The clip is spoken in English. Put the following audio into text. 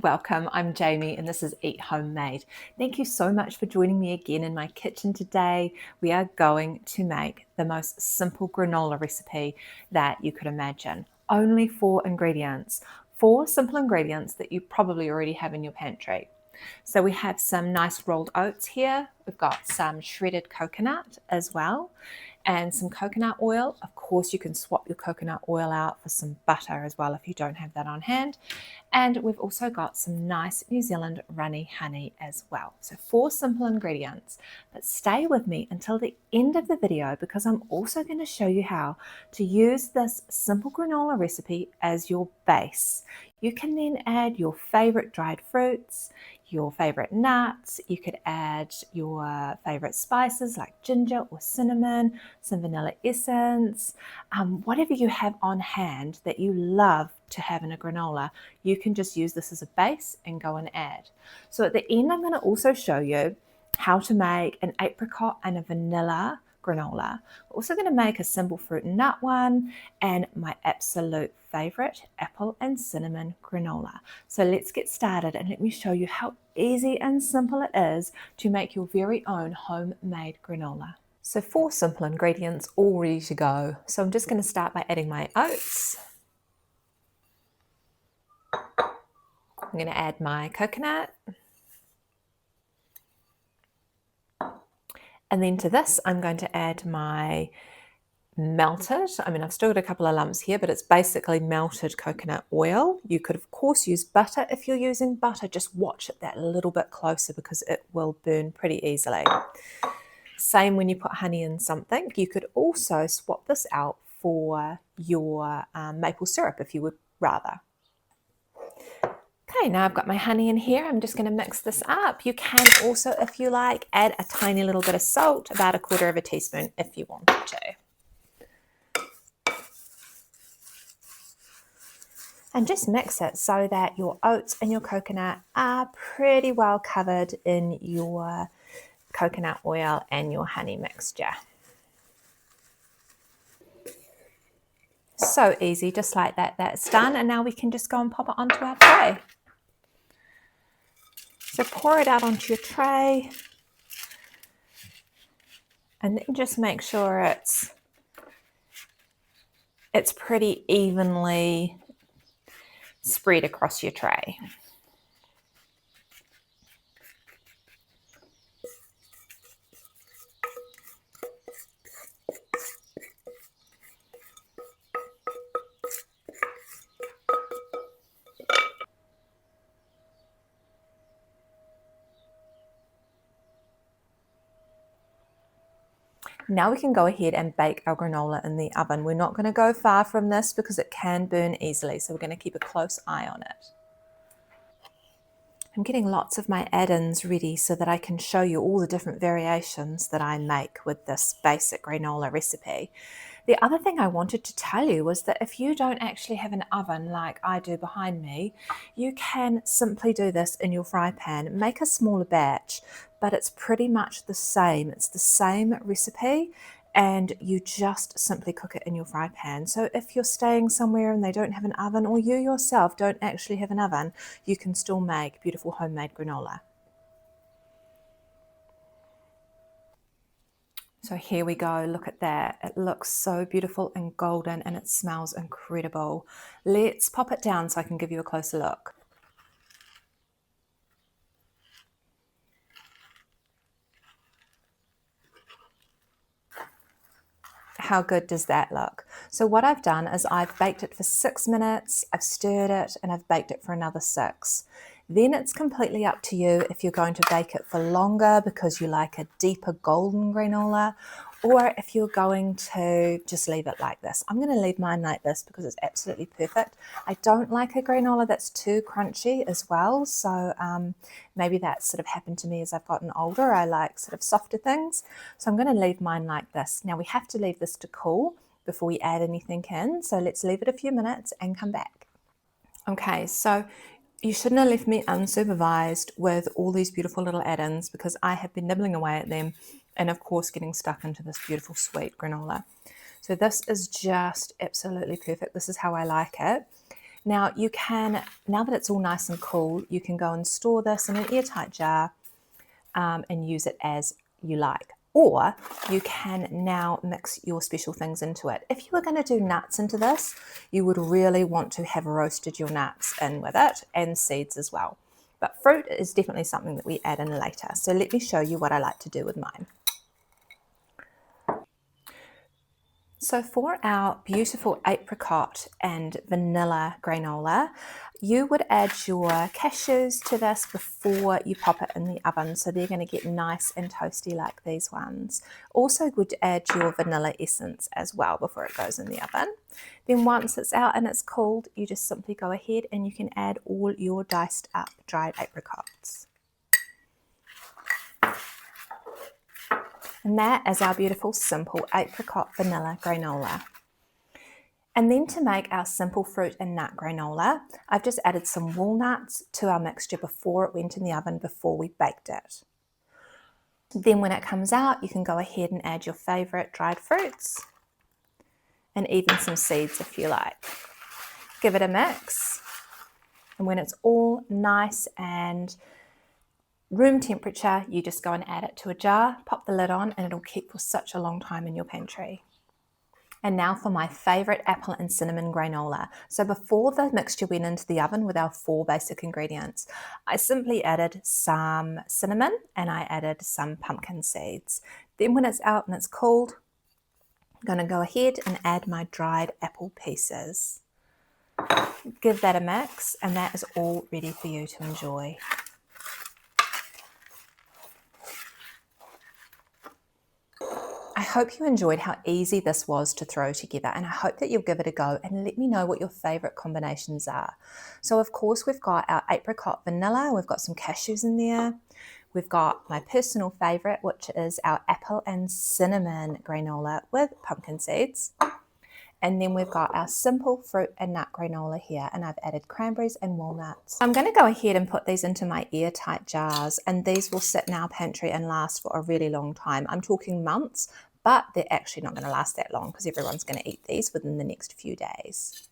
Welcome, I'm Jamie and this is Eat Homemade. Thank you so much for joining me again in my kitchen today. We are going to make the most simple granola recipe that you could imagine. Only 4 ingredients. 4 simple ingredients that you probably already have in your pantry. So we have some nice rolled oats here. We've got some shredded coconut as well and some coconut oil. Of course, you can swap your coconut oil out for some butter as well if you don't have that on hand. And we've also got some nice New Zealand runny honey as well. So 4 simple ingredients, but stay with me until the end of the video because I'm also going to show you how to use this simple granola recipe as your base. You can then add your favorite dried fruits, your favorite nuts. You could add your favorite spices like ginger or cinnamon, some vanilla essence, whatever you have on hand that you love to have in a granola. You can just use this as a base and go and add. So at the end, I'm going to also show you how to make an apricot and a vanilla granola. We're also going to make a simple fruit and nut one and my absolute favorite apple and cinnamon granola. So let's get started and let me show you how easy and simple it is to make your very own homemade granola. So 4 simple ingredients all ready to go. So I'm just going to start by adding my oats. I'm going to add my coconut. And then to this, I'm going to add my melted, I've still got a couple of lumps here, but it's basically melted coconut oil. You could, of course, use butter if you're using butter. Just watch it that little bit closer because it will burn pretty easily. Same when you put honey in something. You could also swap this out for your maple syrup if you would rather. Okay, now I've got my honey in here. I'm just going to mix this up. You can also, if you like, add a tiny little bit of salt, about 1/4 teaspoon if you wanted to. And just mix it so that your oats and your coconut are pretty well covered in your coconut oil and your honey mixture. So easy, just like that, that's done. And now we can just go and pop it onto our tray. So pour it out onto your tray and then just make sure it's pretty evenly spread across your tray. Now we can go ahead and bake our granola in the oven. We're not going to go far from this because it can burn easily, so we're going to keep a close eye on it. I'm getting lots of my add-ins ready so that I can show you all the different variations that I make with this basic granola recipe. The other thing I wanted to tell you was that if you don't actually have an oven like I do behind me, you can simply do this in your fry pan. Make a smaller batch, but it's pretty much the same. It's the same recipe and you just simply cook it in your fry pan. So if you're staying somewhere and they don't have an oven, or you yourself don't actually have an oven, you can still make beautiful homemade granola. So here we go, look at that. It looks so beautiful and golden and it smells incredible. Let's pop it down so I can give you a closer look. How good does that look? So what I've done is I've baked it for 6 minutes, I've stirred it, and I've baked it for another 6. Then it's completely up to you if you're going to bake it for longer because you like a deeper golden granola, or if you're going to just leave it like this. I'm going to leave mine like this because it's absolutely perfect. I don't like a granola that's too crunchy as well, so maybe that's sort of happened to me as I've gotten older. I like sort of softer things, so I'm going to leave mine like this. Now we have to leave this to cool before we add anything in, so let's leave it a few minutes and come back. Okay, so you shouldn't have left me unsupervised with all these beautiful little add-ins because I have been nibbling away at them and of course getting stuck into this beautiful sweet granola. So this is just absolutely perfect. This is how I like it. Now you can, now that it's all nice and cool, you can go and store this in an airtight jar and use it as you like. Or you can now mix your special things into it. If you were going to do nuts into this, you would really want to have roasted your nuts in with it and seeds as well. But fruit is definitely something that we add in later. So let me show you what I like to do with mine. So for our beautiful apricot and vanilla granola, you would add your cashews to this before you pop it in the oven. So they're going to get nice and toasty like these ones. Also good to add your vanilla essence as well before it goes in the oven. Then once it's out and it's cooled, you just simply go ahead and you can add all your diced up dried apricots. And that is our beautiful simple apricot vanilla granola. And then to make our simple fruit and nut granola, I've just added some walnuts to our mixture before it went in the oven, before we baked it. Then when it comes out, you can go ahead and add your favourite dried fruits and even some seeds if you like. Give it a mix, and when it's all nice and room temperature, you just go and add it to a jar, pop the lid on, and it'll keep for such a long time in your pantry. And now for my favourite apple and cinnamon granola. So before the mixture went into the oven with our 4 basic ingredients, I simply added some cinnamon and I added some pumpkin seeds. Then when it's out and it's cooled, I'm going to go ahead and add my dried apple pieces. Give that a mix, and that is all ready for you to enjoy. I hope you enjoyed how easy this was to throw together, and I hope that you'll give it a go and let me know what your favourite combinations are. So of course we've got our apricot vanilla, we've got some cashews in there, we've got my personal favourite, which is our apple and cinnamon granola with pumpkin seeds. And then we've got our simple fruit and nut granola here, and I've added cranberries and walnuts. I'm going to go ahead and put these into my airtight jars, and these will sit in our pantry and last for a really long time. I'm talking months, but they're actually not going to last that long because everyone's going to eat these within the next few days.